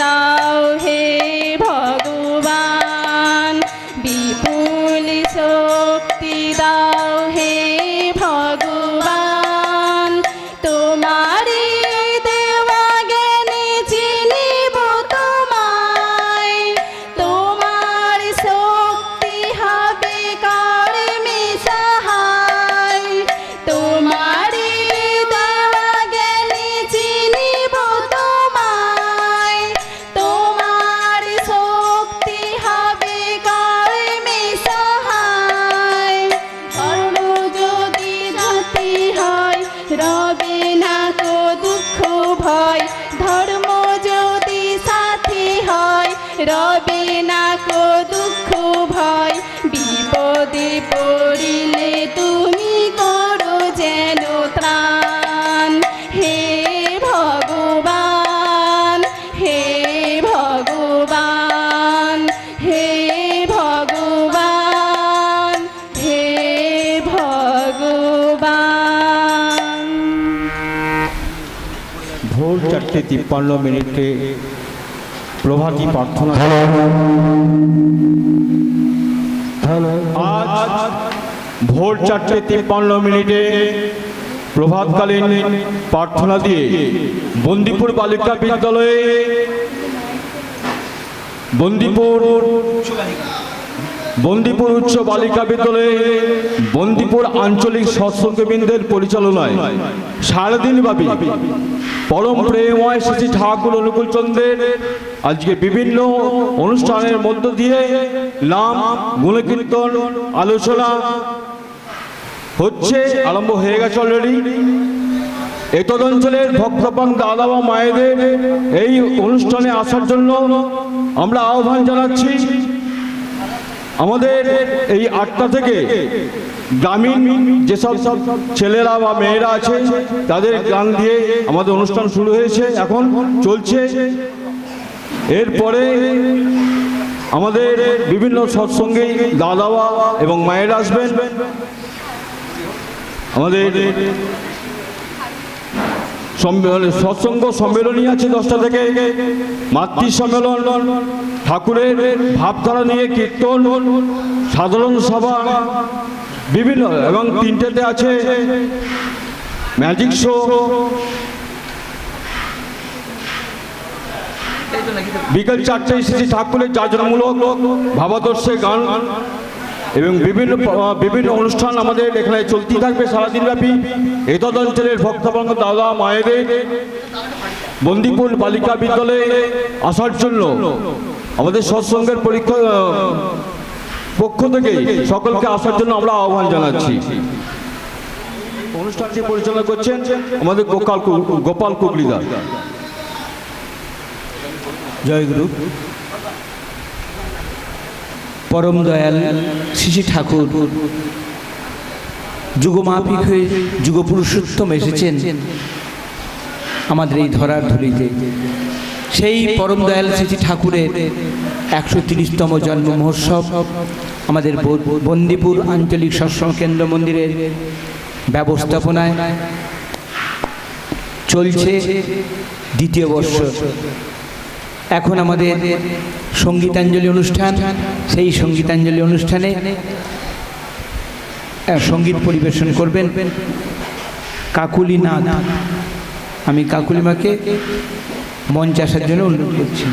দাও হে ভগবান, বিপুল শক্তি দাও হে ভগবান। তোমারি দেওয়া জ্ঞানে চিনিব তোমায়, তোমার শক্তি হবে কর্মে সহায়। তোমারি দেওয়া জ্ঞানে চিনিব তোমায়, তোমার শক্তি হবে কর্মে সহায়। কর্ম যদি জাতি হয় রবে না কো দুঃখ ভয়, ধর্ম যদি সাথী হয় রবে না কো দুঃখ ভয়। বিপদে পড়িলে তুমি করো যেন ত্রাণ হে ভগবান, হে ভগবান, হে ভগবান, হে ভগবান। ভোর 4:53 প্রভাতী প্রার্থনা। আজ ভোর 4:53 প্রভাতকালীন প্রার্থনা দিয়ে বন্দিপুর বালিকা বিদ্যালয়ে বন্দিপুর উচ্চ বালিকা বিদ্যালয়ে বন্দিপুর আঞ্চলিক সৎসঙ্গবৃন্দের পরিচালনায় সারাদিনব্যাপী পরম প্রেমময় শ্রী ঠাকুর অনুকূল চন্দ্রের আজকে বিভিন্ন অনুষ্ঠানের মধ্য দিয়ে নাম গুণকীর্তন আলোচনা হচ্ছে, আরম্ভ হয়ে গেছে অলরেডি। এতদ অঞ্চলের ভক্তপ্রাণ দাদা বা মায়েদের এই অনুষ্ঠানে আসার জন্য আমরা আহ্বান জানাচ্ছি। আমাদের এই 8টা থেকে গ্রামীণ যেসব ছেলেরা বা মেয়েরা আছে তাদের গান দিয়ে আমাদের অনুষ্ঠান শুরু হয়েছে, এখন চলছে। এরপরে আমাদের বিভিন্ন সৎসঙ্গে দাদাবা এবং মায়েরা আসবেন। আমাদের সৎসঙ্গ সম্মেলনী আছে 10টা থেকে, মাতৃ সম্মেলন, ঠাকুরের ভাবধারা নিয়ে কীর্তন, সাধারণ সভা বিভিন্ন, এবং 3টেতে আছে ম্যাজিক শো। বিকেল 4টায় শ্রী ঠাকুরের জাগরণমূলক ভাবাদর্শে গান এবং বিভিন্ন অনুষ্ঠান আমাদের এখানে চলতেই থাকবে সারাদিন ব্যাপী। এতদ অঞ্চলের ভক্তবৃন্দ দাদা মায়েদের বন্দিপুর বালিকা বিদ্যালয়ে আসার জন্য আমাদের সৎসঙ্গের পক্ষ থেকে সকলকে আসার জন্য আমরা আহ্বান জানাচ্ছি। অনুষ্ঠানটি পরিচালনা করছেন আমাদের গোপাল কুকলিদার। জয় গুরু। পরম দয়াল শ্রী ঠাকুর যুগমাফিক হয়ে যুগপুরুষোত্তম এসেছেন আমাদের এই ধরার ধুলিতে। সেই পরম দয়াল শ্রী ঠাকুরের 130তম জন্ম মহোৎসব আমাদের বন্দিপুর আঞ্চলিক সৎসঙ্গ কেন্দ্র মন্দিরের ব্যবস্থাপনায় চলছে 2য় বর্ষ। এখন আমাদের সঙ্গীতাঞ্জলি অনুষ্ঠান, সেই সঙ্গীতাঞ্জলি অনুষ্ঠানে সঙ্গীত পরিবেশন করবেন কাকুলি নাথ। আমি কাকুলিমাকে মঞ্চে আসার জন্য অনুরোধ করছি।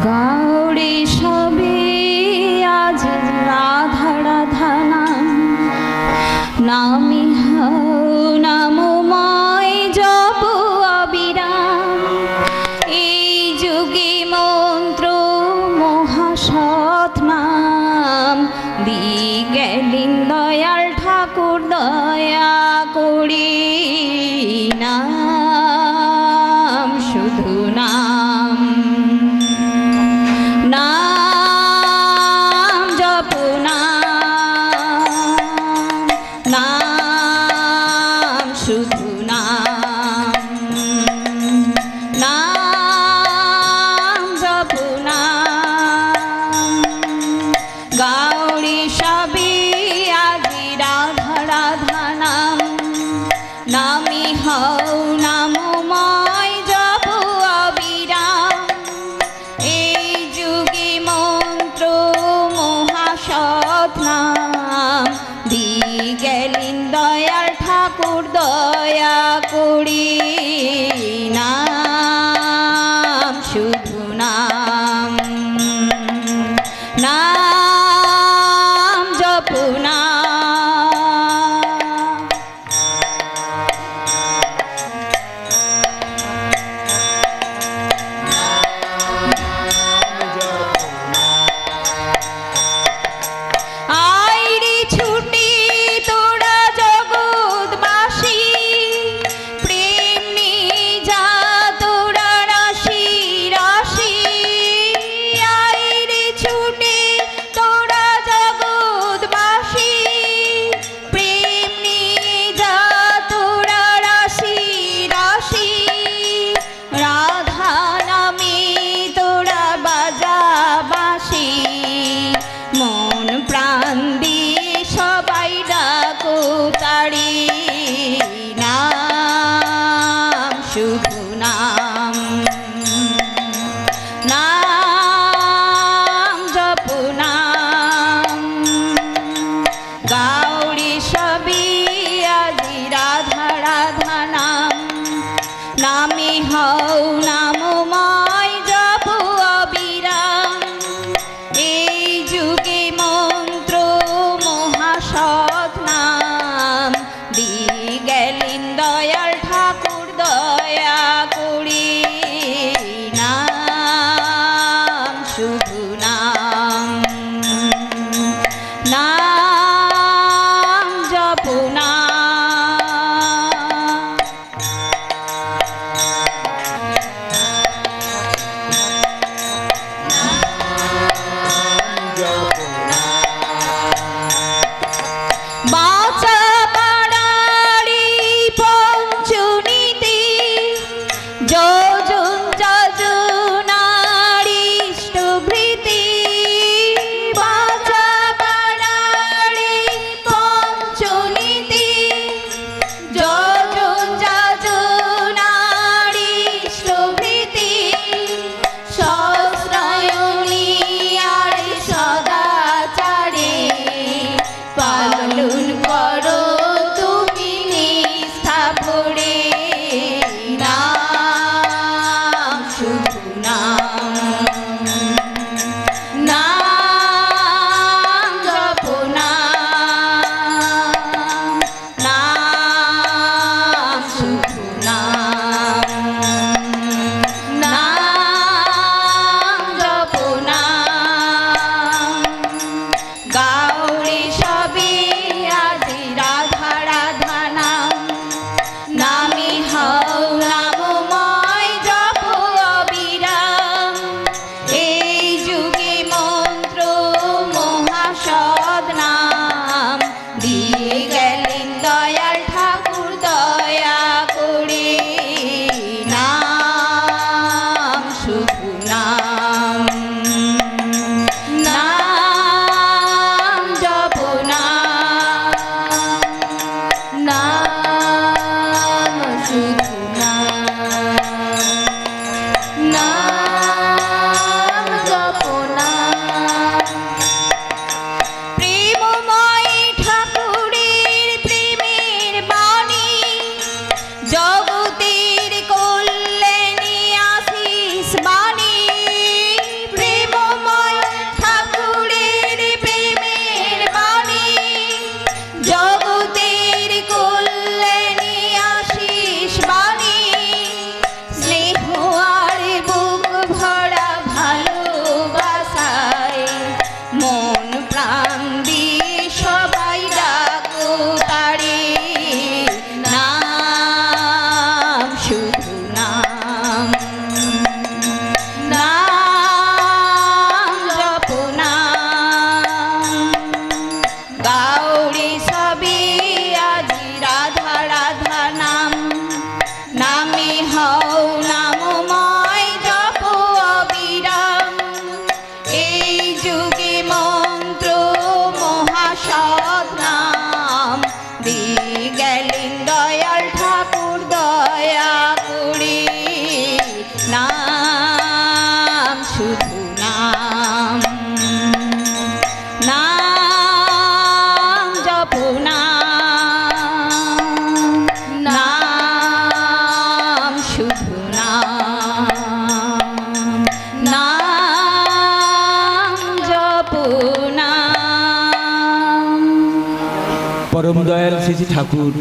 গৌরী সবে আজ রাধা রাধা নামি নামময় জপ অবিরাম। এই যুগে মন্ত্র মহাসৎ নাম দিয়ে গেলেন দয়াল ঠাকুর দয়া করি। নাম শুধু নাম, নাম জপ নাম, নাম শুধু নাম। নামি হও নামময় জপ অবিরাম এই যুগে মন্ত্র মহাসৎ নাম গেলেন দয়াল ঠাকুর দয়া করি নাম শুধু নাম নাম জপু নাম আইরে ছুটি তোরা জগৎবাসী প্রেম নিয়ে যা তোরা রাশি রাশি আইরে ছুটি তোরা জগৎবাসী প্রেম নিয়ে যা তোরা রাশি রাশি রাধা নামে তোরা বাজা বাঁশি মন প্রাণ দিয়ে সবাই ডাকো তারি নাম শুধু নাম নাম জপু নাম গাউরি সবই আজি রাধা রাধা নাম নামে হও নামময় জপ অবিরাম এই যুগে মন্ত্র মহাসৎ নাম গেলেন দয়াল ঠাকুর দয়া করি নাম শুধু নাম নাম জপু নাম বাঁচা পাড়ারি পঞ্চ ঠাকুর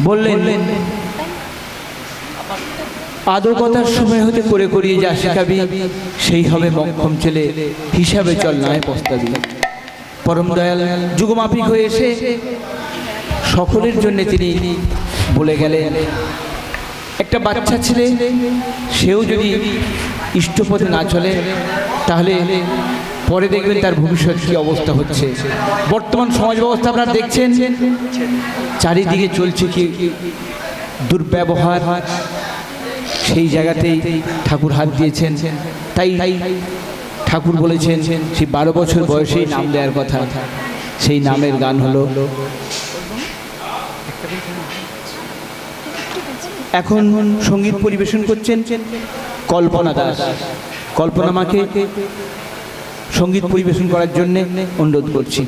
বললেন, আদকতার সময় হতে করে করিয়ে যা শেখাবি সেই হবে মক্ষম ছেলে, হিসাবে চল নয় প্রস্তাবি। পরম দয়াল যুগমাফিক হয়ে এসে সকলের জন্য তিনি বলে গেলেন, একটা বাচ্চা ছেলে সেও যদি ইষ্টপথে না চলে তাহলে পরে দেখবেন তার ভবিষ্যৎ কী অবস্থা হচ্ছে। বর্তমান সমাজ ব্যবস্থা আপনারা দেখছেন, চারিদিকে চলছে কি দুর্ব্যবহার, সেই জায়গাতেই ঠাকুর হাত দিয়েছেন। তাই ঠাকুর বলেছেন সেই 12 বছর বয়সেই নাম দেওয়ার কথা। সেই নামের গান হলো, এখন সঙ্গীত পরিবেশন করছেন কল্পনা দাস। কল্পনা মাকে সঙ্গীত পরিবেশন করার জন্য অনুরোধ করছি।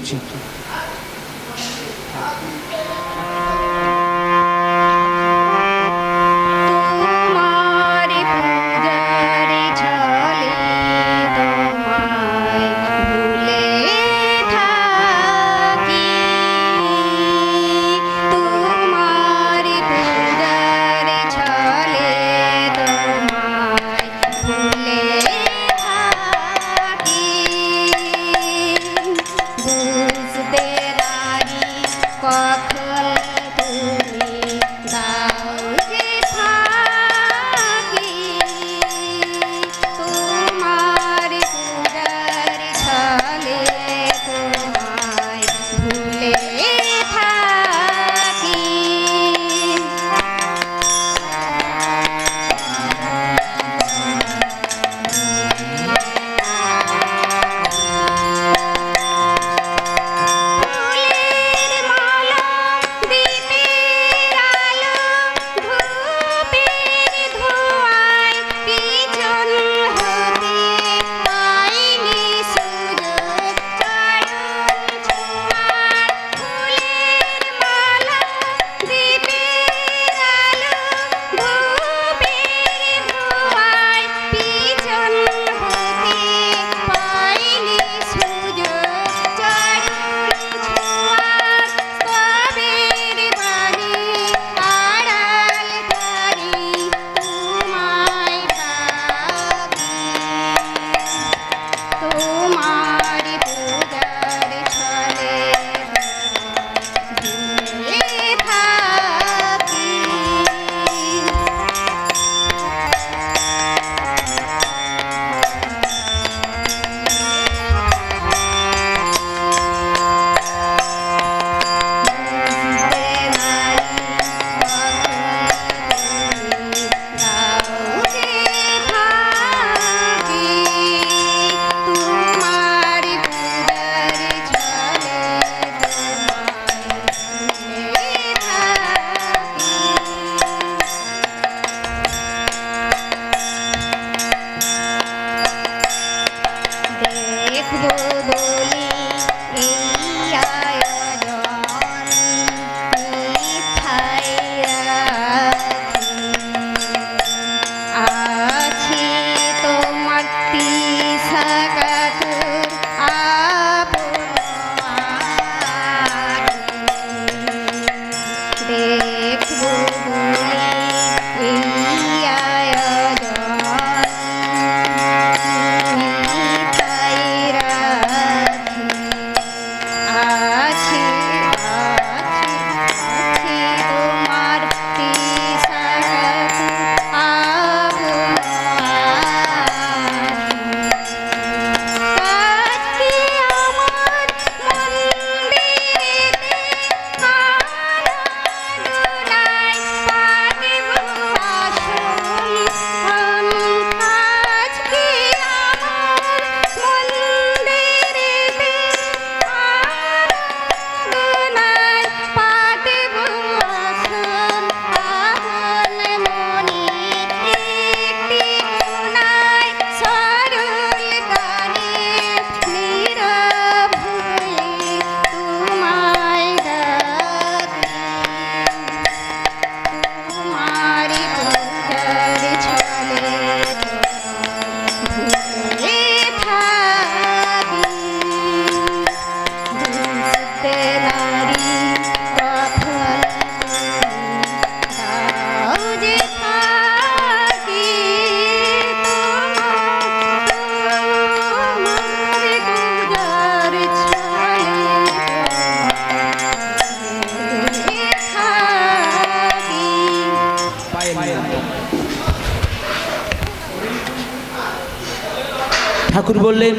বুঝ ঠাকুর বললেন,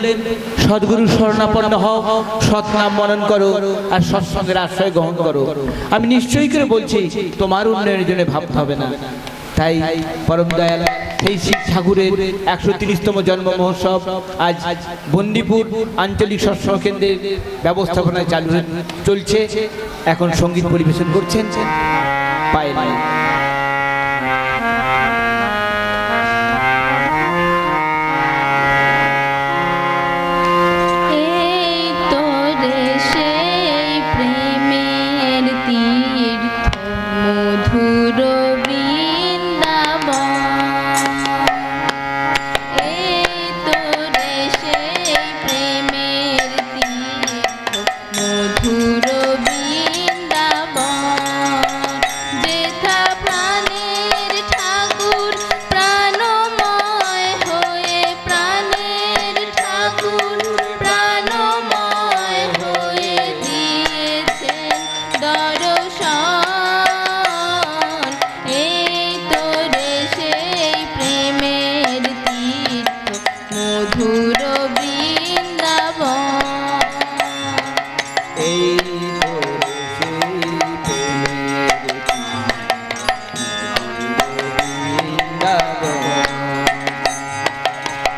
সদ্গুরু শরণাপন্ন হও, সৎ নাম মনন করো আর সৎসঙ্গের আশ্রয় গ্রহণ করো। আমি নিশ্চয়ই করে বলছি, তোমার উন্নয়নের জন্য ভাবতে হবে না। তাই পরম দয়াল সেই শিব ঠাকুরের 130তম জন্ম মহোৎসব আজ বন্দিপুর আঞ্চলিক সৎসঙ্গ কেন্দ্রের ব্যবস্থাপনায় চলছে। এখন সঙ্গীত পরিবেশন করছেন পায়েল। এই তোরে সেই প্রেমের তীর্থ মধুর বৃন্দাবন, এই তোরে সেই প্রেমের তীর্থ মধুর বৃন্দাবন, যেথা প্রাণের ঠাকুর প্রাণময় হয়ে, প্রাণের ঠাকুর প্রাণময় হয়ে দিয়েছেন দর্শন। এই তোরে সেই প্রেমের তীর্থ মধুর বৃন্দাবন। এই তোরে সেই প্রেমের বৃন্দাবন।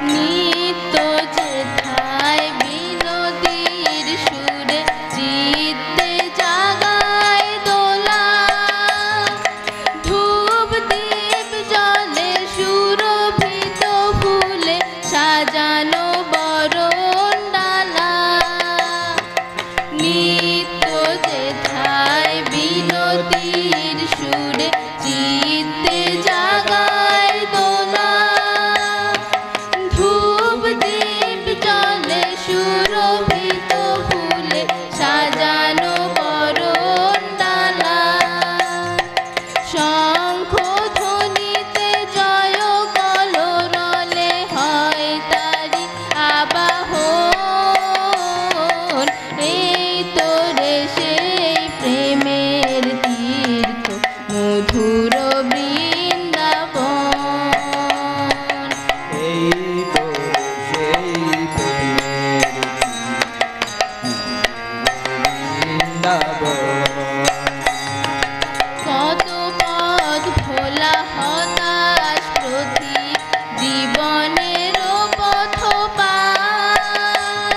নিত্য যেথায় বিনোদীর সুরে চিত্তে জাগায় দোলা, ধূপ দীপ জলে সুরভিত ফুলে সাজানো বরণ ডালা। নিত্য যেথায় বিনোদীর সুরে চিত্তে জাগায় দোলা, ধূপ দীপ জলে সুরভিত ফুলে সাজানো বরণ ডালা। শঙ্খ ধ্বনিতে জয় কলরলে হয় তারি আবাহন। এই তোরে সেই প্রেমের তীর্থ মধুর বৃন্দাবন। এই তোরে সেই প্রেমের বৃন্দাবন। কত পথ ভোলা হতাশ প্রতীক জীবনের পথ পায়,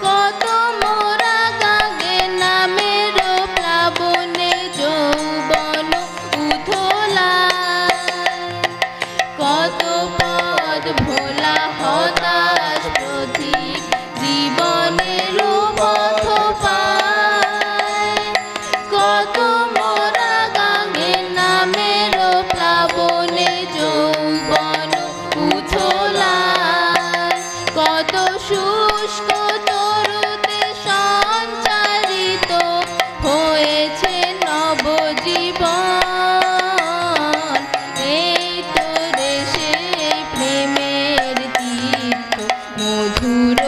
কত মোরা গাগে নামের প্লাবনে যৌবন উথলায়। কত পথ ভোলা হতাশ প্রতীক জীবনের পথ পায়, কত মোরা গাঙে নামের প্লাবনে যৌবন উথলায়। কত শুষ্ক তরুতে সঞ্চারিত হয়েছে নবজীবন। এই তোরে সেই প্রেমের তীর্থ মধুর